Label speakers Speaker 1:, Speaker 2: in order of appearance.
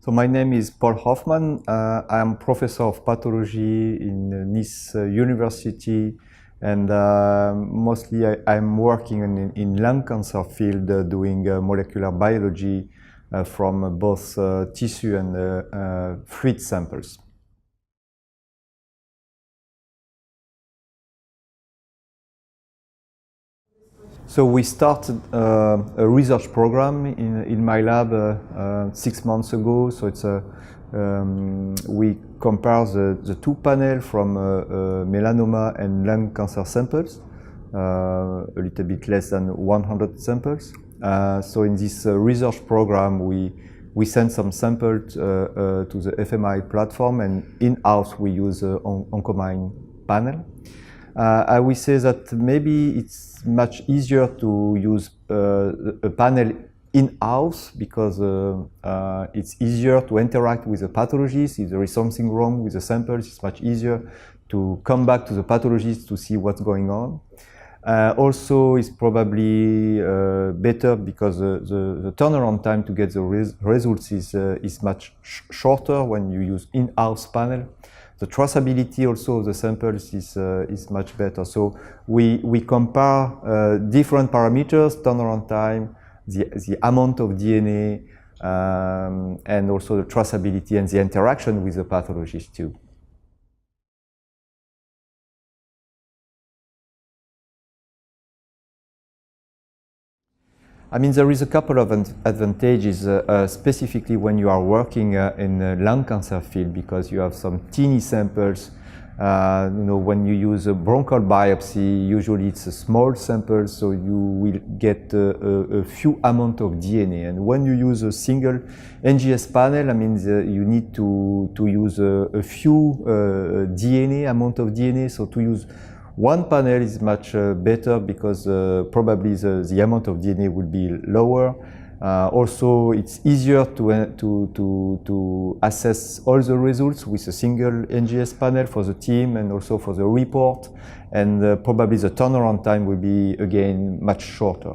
Speaker 1: So my name is Paul Hofman. I am professor of pathology in Nice University, and mostly I'm working in lung cancer field doing molecular biology from both tissue and fluid samples. So we started a research program in my lab 6 months ago. So it's we compare the two panels from melanoma and lung cancer samples, a little bit less than 100 samples. So in this research program, we send some samples to the FMI platform, and in-house we use Oncomine panel. I will say that maybe it's much easier to use a panel in-house because it's easier to interact with the pathologist. If there is something wrong with the samples, it's much easier to come back to the pathologist to see what's going on. Also, it's probably better because the turnaround time to get the results is much shorter when you use in-house panel. The traceability also of the samples is much better. So we compare different parameters: turnaround time, the amount of DNA, and also the traceability and the interaction with the pathologist too. I mean, there is a couple of advantages, specifically when you are working in the lung cancer field, because you have some teeny samples. When you use a bronchial biopsy, usually it's a small sample, so you will get a few amount of DNA. And when you use a single NGS panel, I mean, you need to use a few amount of DNA. So to use one panel is much better because probably the amount of DNA will be lower. Also, it's easier to assess all the results with a single NGS panel for the team and also for the report. And probably the turnaround time will be, again, much shorter.